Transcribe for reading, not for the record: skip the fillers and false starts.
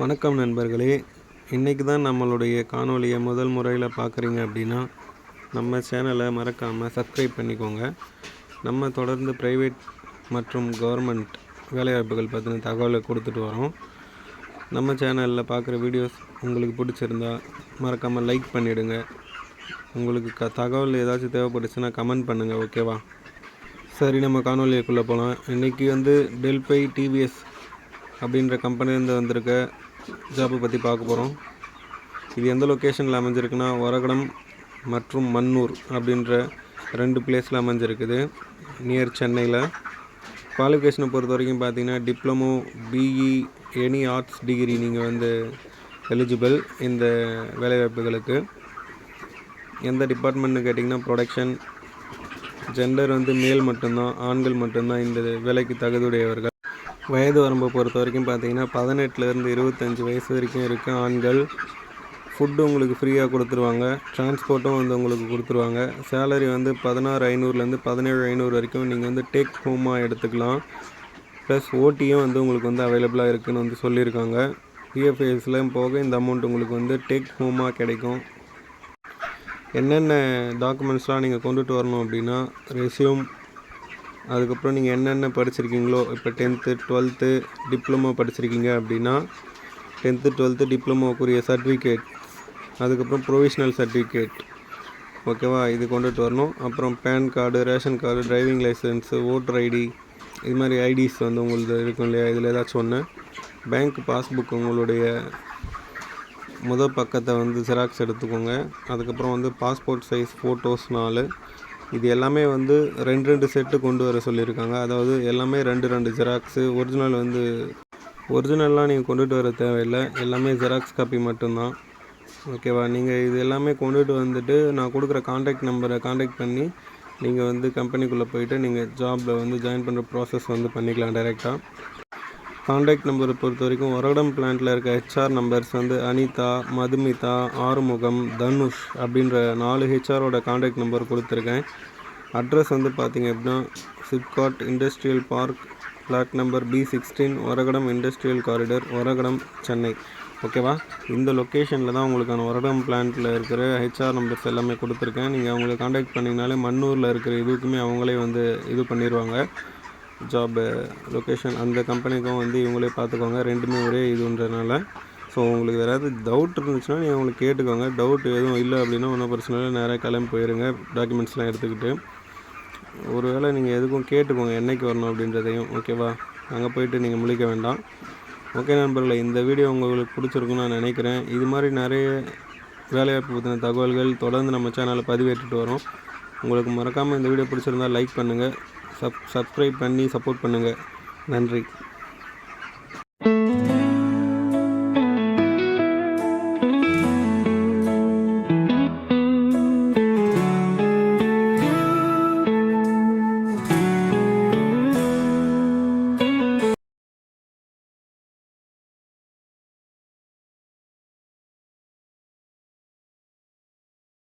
வணக்கம் நண்பர்களே. இன்றைக்கி தான் நம்மளுடைய காணொலியை முதல் முறையில் பார்க்குறீங்க அப்படின்னா நம்ம சேனலை மறக்காமல் சப்ஸ்கிரைப் பண்ணிக்கோங்க. நம்ம தொடர்ந்து ப்ரைவேட் மற்றும் கவர்மெண்ட் வேலைவாய்ப்புகள் பற்றின தகவலை கொடுத்துட்டு வரோம். நம்ம சேனலில் பார்க்குற வீடியோஸ் உங்களுக்கு பிடிச்சிருந்தா மறக்காமல் லைக் பண்ணிவிடுங்க. உங்களுக்கு தகவல் ஏதாச்சும் தேவைப்பட்டுச்சுன்னா கமெண்ட் பண்ணுங்கள், ஓகேவா? சரி, நம்ம காணொலிக்குள்ளே போகலாம். இன்றைக்கி டெல்பை டிவிஎஸ் அப்படின்ற கம்பெனிலேருந்து வந்திருக்க ஜாப்பை பற்றி பார்க்க போகிறோம். இது எந்த லொக்கேஷனில் அமைஞ்சிருக்குன்னா ஒரகடம் மற்றும் மன்னூர் அப்படின்ற 2 பிளேஸில் அமைஞ்சிருக்குது, நியர் சென்னையில். குவாலிஃபிகேஷனை பொறுத்த வரைக்கும் பார்த்தீங்கன்னா diploma, BE, any arts degree நீங்கள் எலிஜிபிள் இந்த வேலைவாய்ப்புகளுக்கு. எந்த டிபார்ட்மெண்ட்னு கேட்டிங்கன்னா ப்ரொடக்ஷன். ஜெண்டர் மேல் மட்டும்தான், ஆண்கள் மட்டும்தான் இந்த வேலைக்கு தகுதியுடையவர்கள். வயது வரம்பை பொறுத்த வரைக்கும் பார்த்தீங்கன்னா 18லேருந்து 25 வயசு வரைக்கும் இருக்குது ஆண்கள். ஃபுட்டு உங்களுக்கு ஃப்ரீயாக கொடுத்துருவாங்க. டிரான்ஸ்போர்ட்டும் உங்களுக்கு கொடுத்துருவாங்க. சேலரி 16,500லேருந்து 17,500 வரைக்கும் நீங்கள் டேக் ஹோமாக எடுத்துக்கலாம். ப்ளஸ் ஓட்டியும் உங்களுக்கு அவைலபிளாக இருக்குதுன்னு சொல்லியிருக்காங்க. பிஎஃப்ஐஸ்லாம் போக இந்த அமௌண்ட் உங்களுக்கு டேக் ஹோமாக கிடைக்கும். என்னென்ன டாக்குமெண்ட்ஸ்லாம் நீங்கள் கொண்டுட்டு வரணும் அப்படின்னா ரெஸ்யூம், அதுக்கப்புறம் நீங்கள் என்னென்ன படிச்சிருக்கீங்களோ, இப்போ 10th 12th டிப்ளமோ படிச்சிருக்கீங்க அப்படின்னா 10th 12th டிப்ளமோக்குரிய சர்டிஃபிகேட், அதுக்கப்புறம் ப்ரொவிஷ்னல் சர்டிஃபிகேட், ஓகேவா? இது கொண்டுட்டு வரணும். அப்புறம் PAN card, ration card, driving license, voter ID, இது மாதிரி ஐடிஸ் உங்களுக்கு இருக்கும் இல்லையா, இதில் ஏதாச்சும் ஒன்று. பேங்க் பாஸ்புக் உங்களுடைய முதல் பக்கத்தை ஜெராக்ஸ் எடுத்துக்கோங்க. அதுக்கப்புறம் பாஸ்போர்ட் சைஸ் ஃபோட்டோஸ் 4. இது எல்லாமே 2 செட்டு கொண்டு வர சொல்லியிருக்காங்க. அதாவது எல்லாமே 2 ஜெராக்ஸு. ஒரிஜினல்லாம் நீங்கள் கொண்டுட்டு வர தேவையில்லை, எல்லாமே ஜெராக்ஸ் காப்பி மட்டும்தான், ஓகேவா? நீங்கள் இது எல்லாமே கொண்டுட்டு நான் கொடுக்குற காண்டாக்ட் நம்பரை காண்டாக்ட் பண்ணி நீங்கள் கம்பெனிக்குள்ளே போயிட்டு நீங்கள் ஜாபில் ஜாயின் பண்ணுற ப்ராசஸ் பண்ணிக்கலாம் டைரெக்டாக. காண்டாக்ட் நம்பரை பொறுத்த வரைக்கும் ஒரகடம் பிளான்ட்டில் இருக்க ஹெச்ஆர் நம்பர்ஸ் அனிதா, மதுமிதா, ஆறுமுகம், தனுஷ் அப்படின்ற 4 ஹெச்ஆரோட காண்டாக்ட் நம்பர் கொடுத்துருக்கேன். அட்ரஸ் பார்த்தீங்க அப்படின்னா SIPCOT industrial park, plot number B16, Oragadam industrial corridor, Oragadam, Chennai, ஓகேவா? இந்த லொக்கேஷனில் தான் உங்களுக்கான ஒரகடம் பிளான்ட்டில் இருக்கிற ஹெச்ஆர் நம்பர்ஸ் எல்லாமே கொடுத்துருக்கேன். நீங்கள் அவங்களை காண்டாக்ட் பண்ணிங்கனாலே மன்னூரில் இருக்கிற இதுக்குமே அவங்களே இது பண்ணிடுவாங்க. ஜாப் லொக்கேஷன் அந்த கம்பெனிக்கும் இவங்களே பார்த்துக்கோங்க. ரெண்டுமே ஒரே இதுன்றதுனால. ஸோ உங்களுக்கு ஏதாவது டவுட் இருந்துச்சுன்னா நீங்கள் அவங்களுக்கு கேட்டுக்கோங்க. டவுட் எதுவும் இல்லை அப்படின்னா ஒன்றும் பிரச்சனை இல்லை, நேராக கிளம்பி போயிடுங்க டாக்குமெண்ட்ஸ்லாம் எடுத்துக்கிட்டு. ஒருவேளை நீங்கள் எதுக்கும் கேட்டுக்கோங்க என்றைக்கு வரணும் அப்படின்றதையும், ஓகேவா? அங்கே போயிட்டு நீங்கள் முழிக்க வேண்டாம். ஓகே நண்பர்களே, இந்த வீடியோ உங்களுக்கு பிடிச்சிருக்குன்னு நான் நினைக்கிறேன். இது மாதிரி நிறைய வேலைவாய்ப்பு பற்றின தகவல்கள் தொடர்ந்து நம்ம சேனலில் பதிவேற்றிட்டு வரோம். உங்களுக்கு மறக்காமல் இந்த வீடியோ பிடிச்சிருந்தால் லைக் பண்ணுங்கள், சப்ஸ்கிரைப் பண்ணி சப்போர்ட் பண்ணுங்கள். நன்றி.